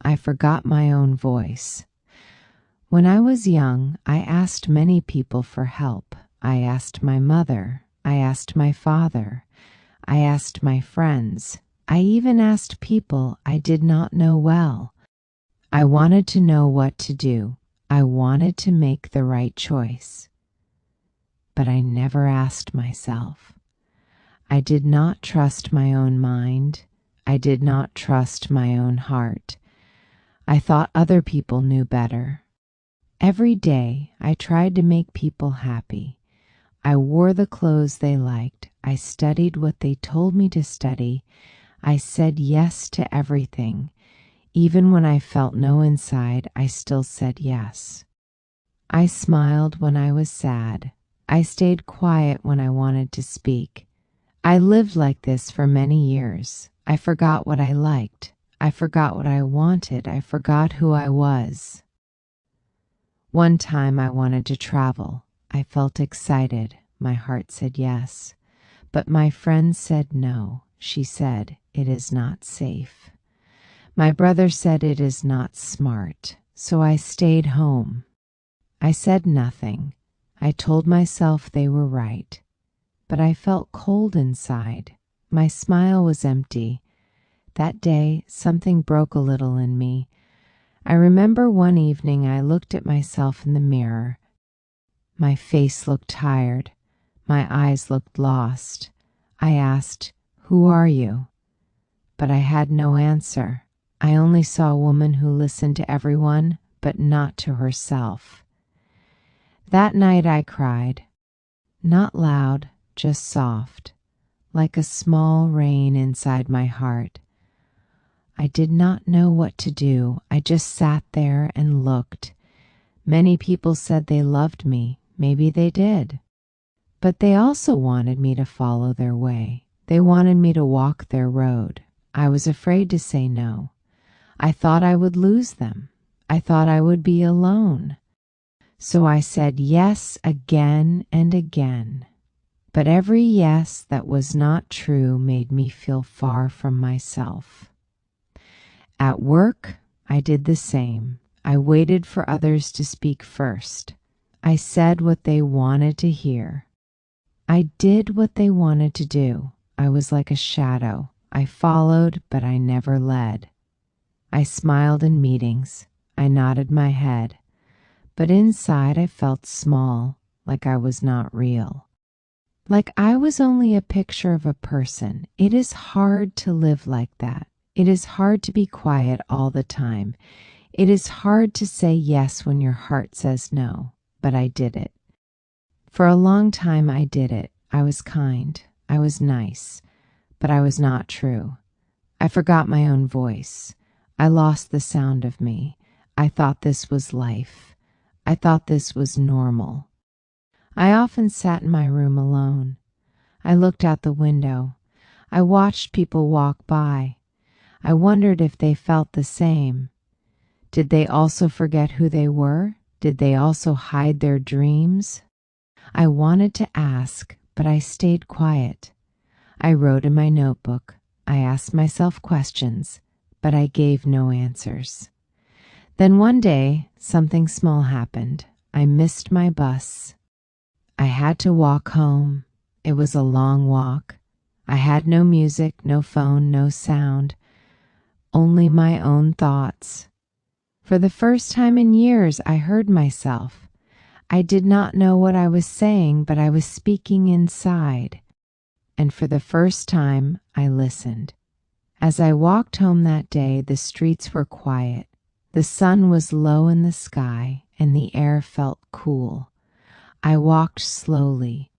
I forgot my own voice. When I was young, I asked many people for help. I asked my mother. I asked my father. I asked my friends. I even asked people I did not know well. I wanted to know what to do. I wanted to make the right choice. But I never asked myself. I did not trust my own mind. I did not trust my own heart. I thought other people knew better. Every day I tried to make people happy. I wore the clothes they liked. I studied what they told me to study. I said yes to everything. Even when I felt no inside, I still said yes. I smiled when I was sad. I stayed quiet when I wanted to speak. I lived like this for many years. I forgot what I liked. I forgot what I wanted. I forgot who I was. One time I wanted to travel. I felt excited. My heart said yes. But my friend said no. She said, "It is not safe." My brother said it is not smart. So I stayed home. I said nothing. I told myself they were right. But I felt cold inside. My smile was empty. That day, something broke a little in me. I remember one evening I looked at myself in the mirror. My face looked tired. My eyes looked lost. I asked, "Who are you?" But I had no answer. I only saw a woman who listened to everyone, but not to herself. That night I cried. Not loud, just soft, like a small rain inside my heart. I did not know what to do. I just sat there and looked. Many people said they loved me. Maybe they did. But they also wanted me to follow their way. They wanted me to walk their road. I was afraid to say no. I thought I would lose them. I thought I would be alone. So I said yes again and again. But every yes that was not true made me feel far from myself. At work, I did the same. I waited for others to speak first. I said what they wanted to hear. I did what they wanted to do. I was like a shadow. I followed, but I never led. I smiled in meetings. I nodded my head. But inside I felt small, like I was not real. Like I was only a picture of a person. It is hard to live like that. It is hard to be quiet all the time. It is hard to say yes when your heart says no, but I did it. For a long time I did it. I was kind. I was nice, but I was not true. I forgot my own voice. I lost the sound of me. I thought this was life. I thought this was normal. I often sat in my room alone. I looked out the window. I watched people walk by. I wondered if they felt the same. Did they also forget who they were? Did they also hide their dreams? I wanted to ask, but I stayed quiet. I wrote in my notebook. I asked myself questions, but I gave no answers. Then one day, something small happened. I missed my bus. I had to walk home. It was a long walk. I had no music, no phone, no sound, only my own thoughts. For the first time in years, I heard myself. I did not know what I was saying, but I was speaking inside. And for the first time, I listened. As I walked home that day, the streets were quiet. The sun was low in the sky, and the air felt cool. I walked slowly.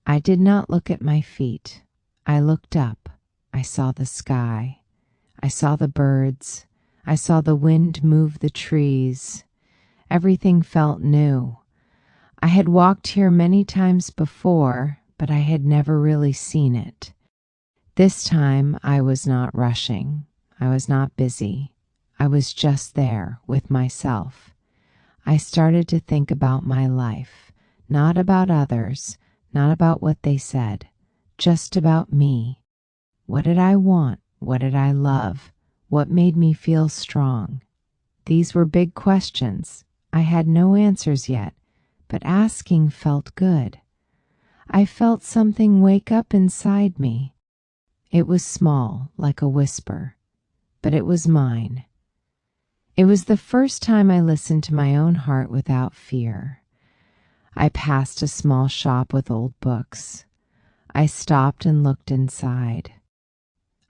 I did not look at my feet. I looked up. I saw the sky. I saw the birds. I saw the wind move the trees. Everything felt new. I had walked here many times before, but I had never really seen it. This time I was not rushing. I was not busy. I was just there with myself. I started to think about my life, not about others, not about what they said, just about me. What did I want? What did I love? What made me feel strong? These were big questions. I had no answers yet, but asking felt good. I felt something wake up inside me. It was small, like a whisper, but it was mine. It was the first time I listened to my own heart without fear. I passed a small shop with old books. I stopped and looked inside.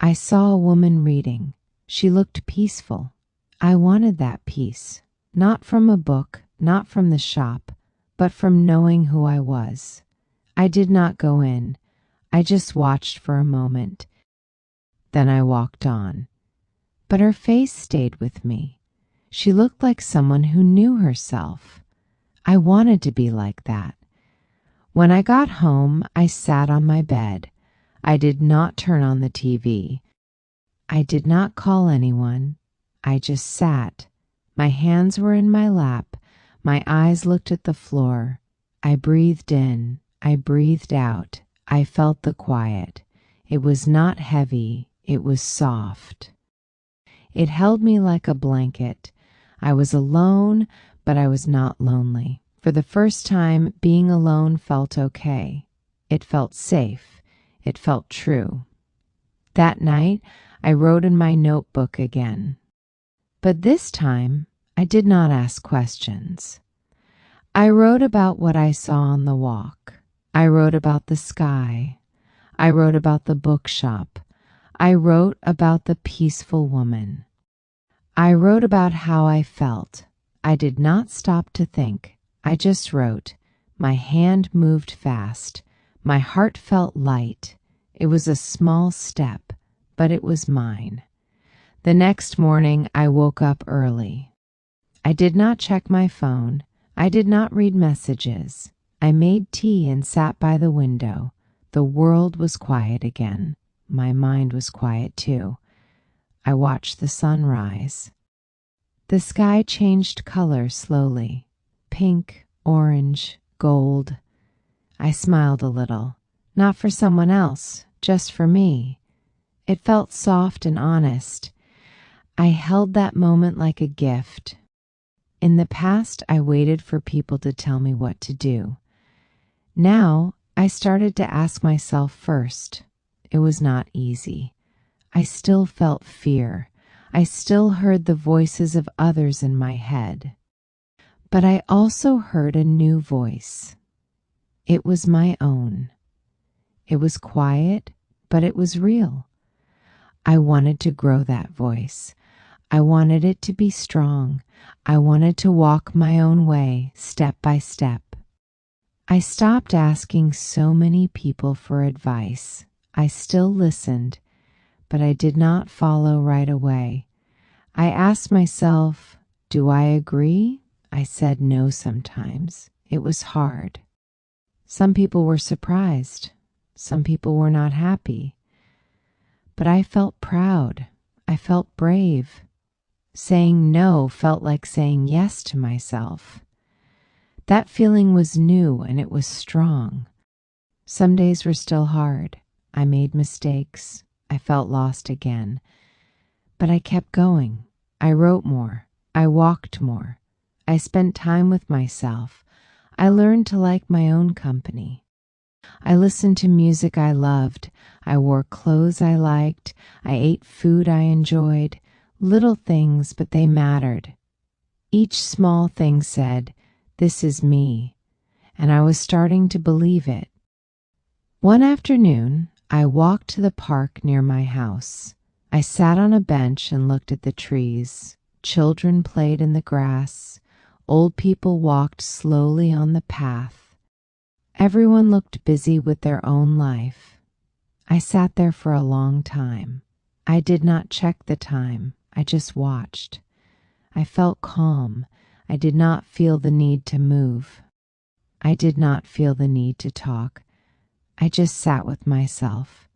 I saw a woman reading. She looked peaceful. I wanted that peace, not from a book, not from the shop, but from knowing who I was. I did not go in. I just watched for a moment. Then I walked on. But her face stayed with me. She looked like someone who knew herself. I wanted to be like that. When I got home, I sat on my bed. I did not turn on the TV. I did not call anyone. I just sat. My hands were in my lap. My eyes looked at the floor. I breathed in. I breathed out. I felt the quiet. It was not heavy. It was soft. It held me like a blanket. I was alone, but I was not lonely. For the first time, being alone felt okay. It felt safe. It felt true. That night, I wrote in my notebook again. But this time, I did not ask questions. I wrote about what I saw on the walk. I wrote about the sky. I wrote about the bookshop. I wrote about the peaceful woman. I wrote about how I felt. I did not stop to think. I just wrote. My hand moved fast. My heart felt light. It was a small step, but it was mine. The next morning, I woke up early. I did not check my phone. I did not read messages. I made tea and sat by the window. The world was quiet again. My mind was quiet too. I watched the sun rise. The sky changed color slowly. Pink, orange, gold. I smiled a little. Not for someone else, just for me. It felt soft and honest. I held that moment like a gift. In the past, I waited for people to tell me what to do. Now, I started to ask myself first. It was not easy. I still felt fear. I still heard the voices of others in my head. But I also heard a new voice. It was my own. It was quiet, but it was real. I wanted to grow that voice. I wanted it to be strong. I wanted to walk my own way, step by step. I stopped asking so many people for advice. I still listened, but I did not follow right away. I asked myself, do I agree? I said no sometimes. It was hard. Some people were surprised. Some people were not happy. But I felt proud. I felt brave. Saying no felt like saying yes to myself. That feeling was new and it was strong. Some days were still hard. I made mistakes. I felt lost again. But I kept going. I wrote more. I walked more. I spent time with myself. I learned to like my own company. I listened to music I loved. I wore clothes I liked. I ate food I enjoyed. Little things, but they mattered. Each small thing said, "This is me," and I was starting to believe it. One afternoon, I walked to the park near my house. I sat on a bench and looked at the trees. Children played in the grass. Old people walked slowly on the path. Everyone looked busy with their own life. I sat there for a long time. I did not check the time. I just watched. I felt calm. I did not feel the need to move. I did not feel the need to talk. I just sat with myself,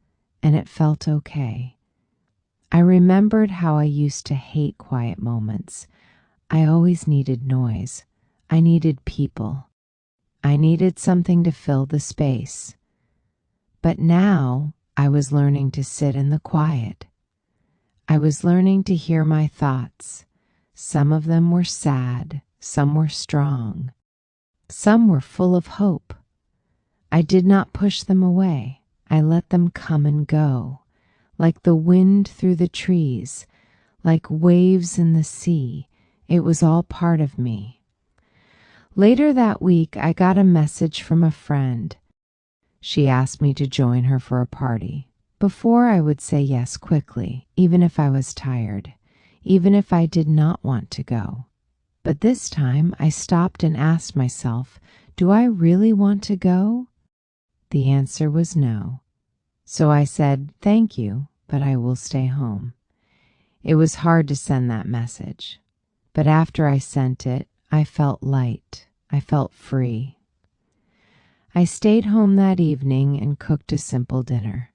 and it felt okay. I remembered how I used to hate quiet moments. I always needed noise. I needed people. I needed something to fill the space. But now I was learning to sit in the quiet. I was learning to hear my thoughts. Some of them were sad, some were strong, some were full of hope. I did not push them away. I let them come and go, like the wind through the trees, like waves in the sea. It was all part of me. Later that week, I got a message from a friend. She asked me to join her for a party. Before, I would say yes quickly, even if I was tired, even if I did not want to go. But this time, I stopped and asked myself, do I really want to go? The answer was no. So I said, thank you, but I will stay home. It was hard to send that message, but after I sent it, I felt light. I felt free. I stayed home that evening and cooked a simple dinner.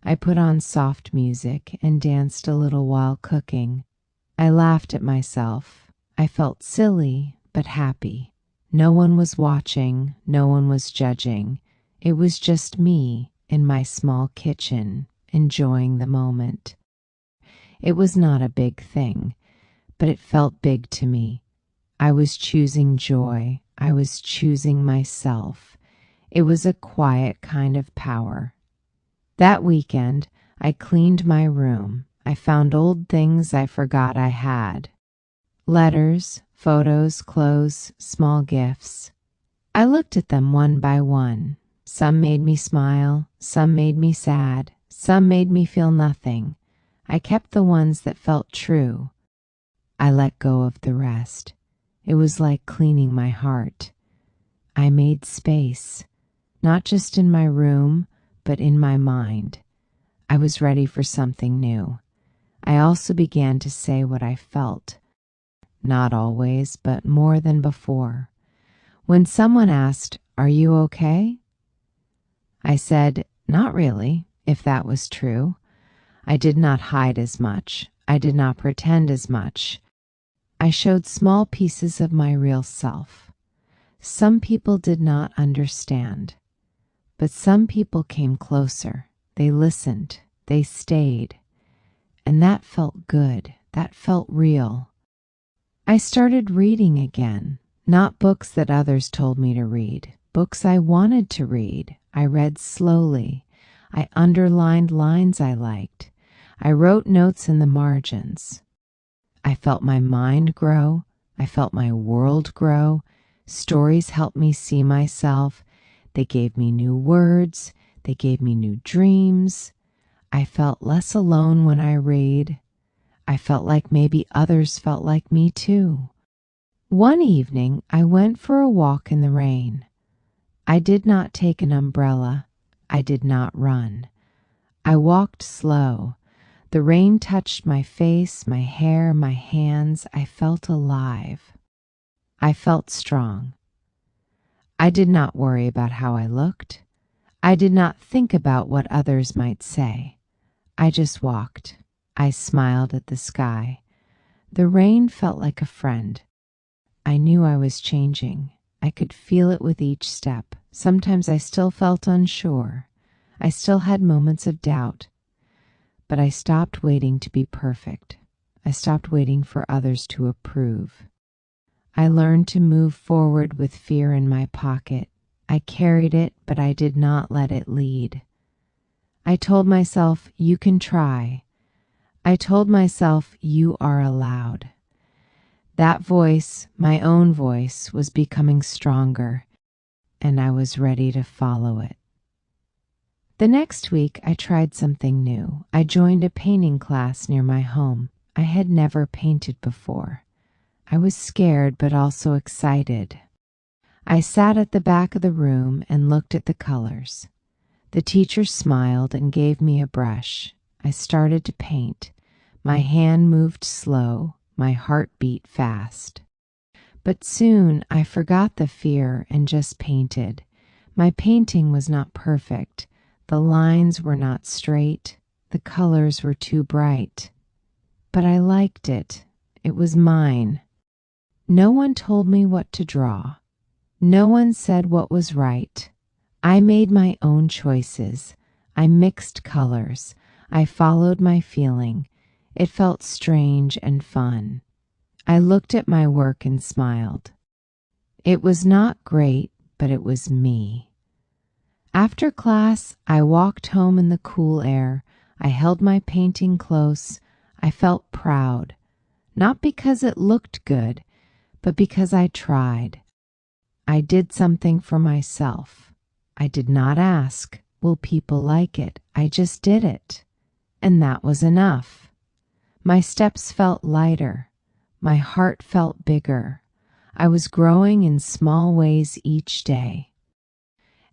I put on soft music and danced a little while cooking. I laughed at myself. I felt silly, but happy. No one was watching, no one was judging. It was just me in my small kitchen, enjoying the moment. It was not a big thing, but it felt big to me. I was choosing joy. I was choosing myself. It was a quiet kind of power. That weekend, I cleaned my room. I found old things I forgot I had. Letters, photos, clothes, small gifts. I looked at them one by one. Some made me smile, some made me sad, some made me feel nothing. I kept the ones that felt true. I let go of the rest. It was like cleaning my heart. I made space, not just in my room, but in my mind. I was ready for something new. I also began to say what I felt. Not always, but more than before. When someone asked, "Are you okay?" I said, "Not really," if that was true. I did not hide as much. I did not pretend as much. I showed small pieces of my real self. Some people did not understand, but some people came closer. They listened. They stayed. And that felt good. That felt real. I started reading again, not books that others told me to read, books I wanted to read. I read slowly. I underlined lines I liked. I wrote notes in the margins. I felt my mind grow. I felt my world grow. Stories helped me see myself. They gave me new words. They gave me new dreams. I felt less alone when I read. I felt like maybe others felt like me too. One evening, I went for a walk in the rain. I did not take an umbrella. I did not run. I walked slow. The rain touched my face, my hair, my hands. I felt alive. I felt strong. I did not worry about how I looked. I did not think about what others might say. I just walked. I smiled at the sky. The rain felt like a friend. I knew I was changing. I could feel it with each step. Sometimes I still felt unsure. I still had moments of doubt. But I stopped waiting to be perfect. I stopped waiting for others to approve. I learned to move forward with fear in my pocket. I carried it, but I did not let it lead. I told myself, you can try. I told myself, you are allowed. That voice, my own voice, was becoming stronger, and I was ready to follow it. The next week, I tried something new. I joined a painting class near my home. I had never painted before. I was scared, but also excited. I sat at the back of the room and looked at the colors. The teacher smiled and gave me a brush. I started to paint. My hand moved slow. My heart beat fast. But soon I forgot the fear and just painted. My painting was not perfect. The lines were not straight. The colors were too bright. But I liked it. It was mine. No one told me what to draw. No one said what was right. I made my own choices. I mixed colors. I followed my feeling. It felt strange and fun. I looked at my work and smiled. It was not great, but it was me. After class, I walked home in the cool air. I held my painting close. I felt proud, not because it looked good, but because I tried. I did something for myself. I did not ask, will people like it? I just did it. And that was enough. My steps felt lighter. My heart felt bigger. I was growing in small ways each day.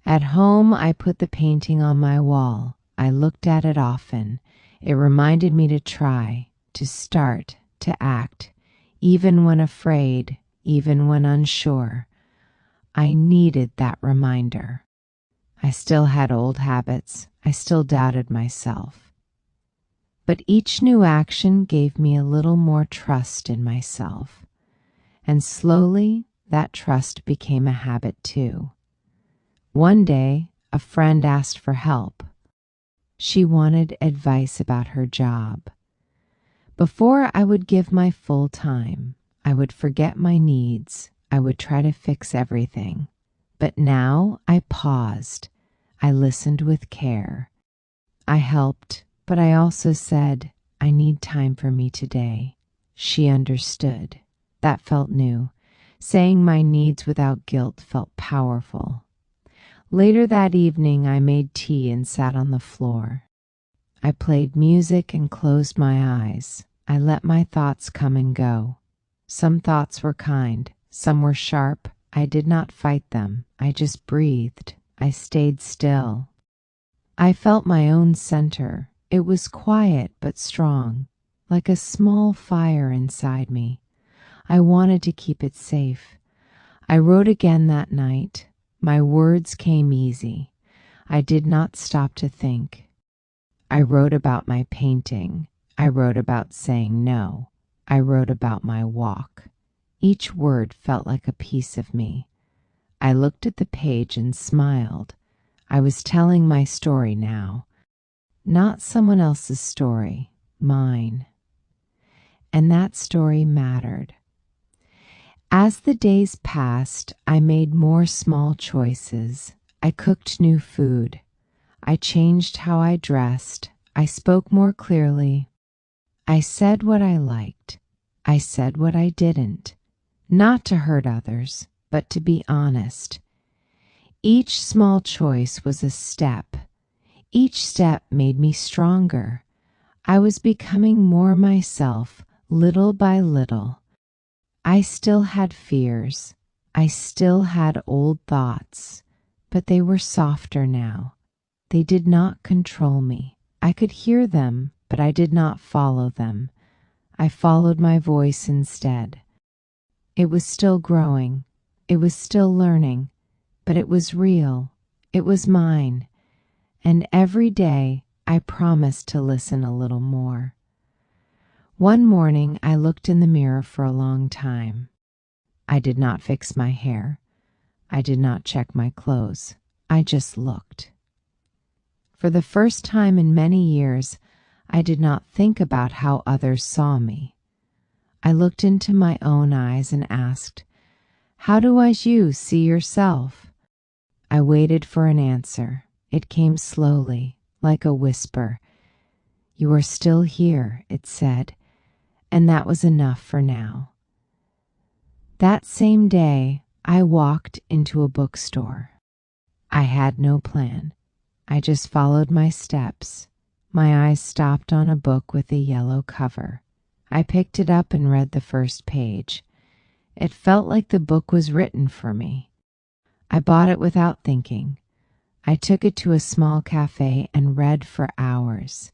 At home, I put the painting on my wall. I looked at it often. It reminded me to try, to start, to act, even when afraid, even when unsure. I needed that reminder. I still had old habits. I still doubted myself. But each new action gave me a little more trust in myself. And slowly, that trust became a habit too. One day, a friend asked for help. She wanted advice about her job. Before I would give my full time, I would forget my needs. I would try to fix everything. But now I paused. I listened with care. I helped, but I also said, I need time for me today. She understood. That felt new. Saying my needs without guilt felt powerful. Later that evening, I made tea and sat on the floor. I played music and closed my eyes. I let my thoughts come and go. Some thoughts were kind, some were sharp. I did not fight them. I just breathed. I stayed still. I felt my own center. It was quiet but strong, like a small fire inside me. I wanted to keep it safe. I wrote again that night. My words came easy. I did not stop to think. I wrote about my painting. I wrote about saying no. I wrote about my walk. Each word felt like a piece of me. I looked at the page and smiled. I was telling my story now. Not someone else's story, mine. And that story mattered. As the days passed, I made more small choices. I cooked new food. I changed how I dressed. I spoke more clearly. I said what I liked. I said what I didn't. Not to hurt others, but to be honest. Each small choice was a step. Each step made me stronger. I was becoming more myself, little by little. I still had fears. I still had old thoughts, but they were softer now. They did not control me. I could hear them, but I did not follow them. I followed my voice instead. It was still growing. It was still learning, but it was real. It was mine. And every day I promised to listen a little more. One morning I looked in the mirror for a long time. I did not fix my hair. I did not check my clothes. I just looked. For the first time in many years, I did not think about how others saw me. I looked into my own eyes and asked, how do you see yourself? I waited for an answer. It came slowly, like a whisper. You are still here, it said, and that was enough for now. That same day, I walked into a bookstore. I had no plan. I just followed my steps. My eyes stopped on a book with a yellow cover. I picked it up and read the first page. It felt like the book was written for me. I bought it without thinking. I took it to a small cafe and read for hours.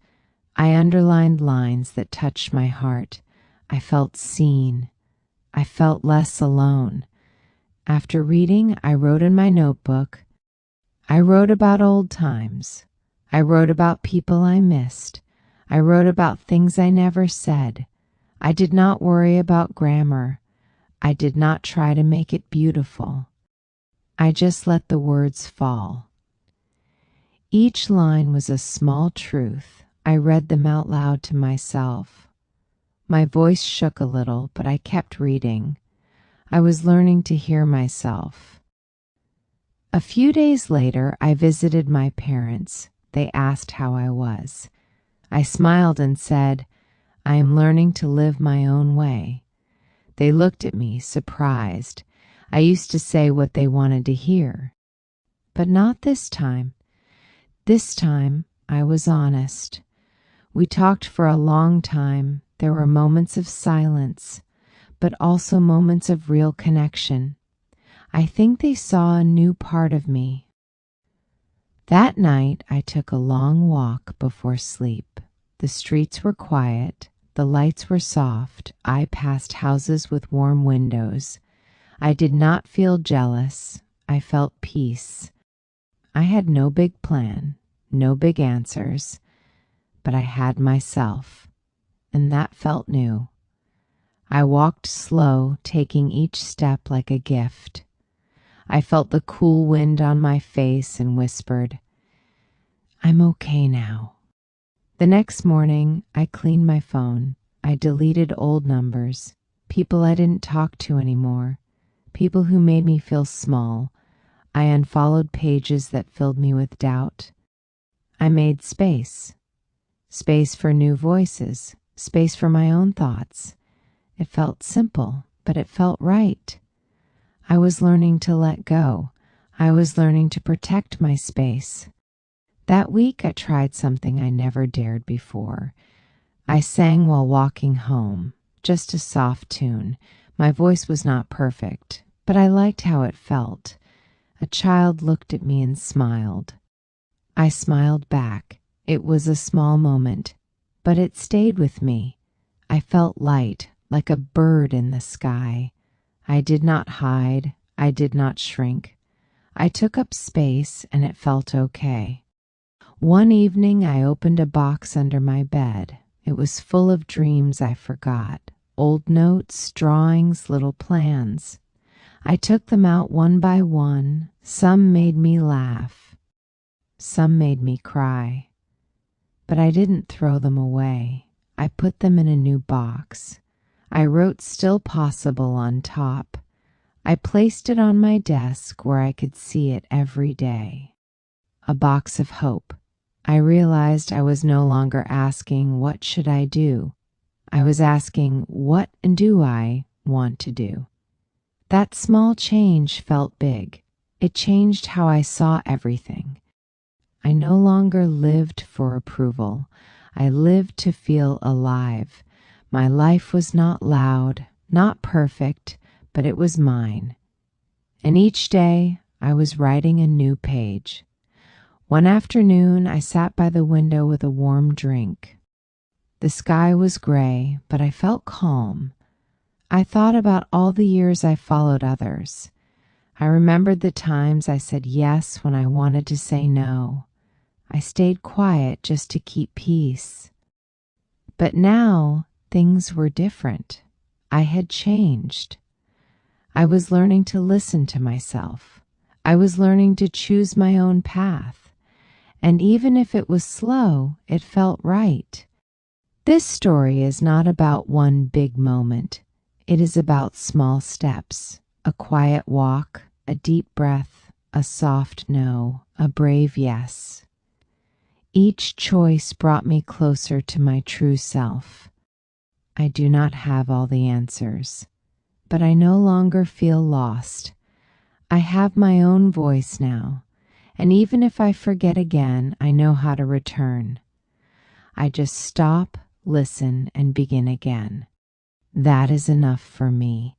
I underlined lines that touched my heart. I felt seen. I felt less alone. After reading, I wrote in my notebook. I wrote about old times. I wrote about people I missed. I wrote about things I never said. I did not worry about grammar. I did not try to make it beautiful. I just let the words fall. Each line was a small truth. I read them out loud to myself. My voice shook a little, but I kept reading. I was learning to hear myself. A few days later, I visited my parents. They asked how I was. I smiled and said, "I am learning to live my own way." They looked at me, surprised. I used to say what they wanted to hear. But not this time. This time, I was honest. We talked for a long time. There were moments of silence, but also moments of real connection. I think they saw a new part of me. That night, I took a long walk before sleep. The streets were quiet. The lights were soft. I passed houses with warm windows. I did not feel jealous. I felt peace. I had no big plan, no big answers, but I had myself, and that felt new. I walked slow, taking each step like a gift. I felt the cool wind on my face and whispered, "I'm okay now." The next morning, I cleaned my phone. I deleted old numbers, people I didn't talk to anymore, people who made me feel small. I unfollowed pages that filled me with doubt. I made space. Space for new voices, space for my own thoughts. It felt simple, but it felt right. I was learning to let go. I was learning to protect my space. That week, I tried something I never dared before. I sang while walking home, just a soft tune. My voice was not perfect, but I liked how it felt. A child looked at me and smiled. I smiled back. It was a small moment, but it stayed with me. I felt light, like a bird in the sky. I did not hide. I did not shrink. I took up space, and it felt okay. One evening, I opened a box under my bed. It was full of dreams I forgot, old notes, drawings, little plans. I took them out one by one. Some made me laugh. Some made me cry. But I didn't throw them away. I put them in a new box. I wrote "Still Possible" on top. I placed it on my desk where I could see it every day. A box of hope. I realized I was no longer asking, "What should I do?" I was asking, "What do I want to do?" That small change felt big. It changed how I saw everything. I no longer lived for approval. I lived to feel alive. My life was not loud, not perfect, but it was mine. And each day I was writing a new page. One afternoon, I sat by the window with a warm drink. The sky was gray, but I felt calm. I thought about all the years I followed others. I remembered the times I said yes when I wanted to say no. I stayed quiet just to keep peace. But now things were different. I had changed. I was learning to listen to myself. I was learning to choose my own path. And even if it was slow, it felt right. This story is not about one big moment. It is about small steps, a quiet walk, a deep breath, a soft no, a brave yes. Each choice brought me closer to my true self. I do not have all the answers, but I no longer feel lost. I have my own voice now, and even if I forget again, I know how to return. I just stop, listen, and begin again. That is enough for me.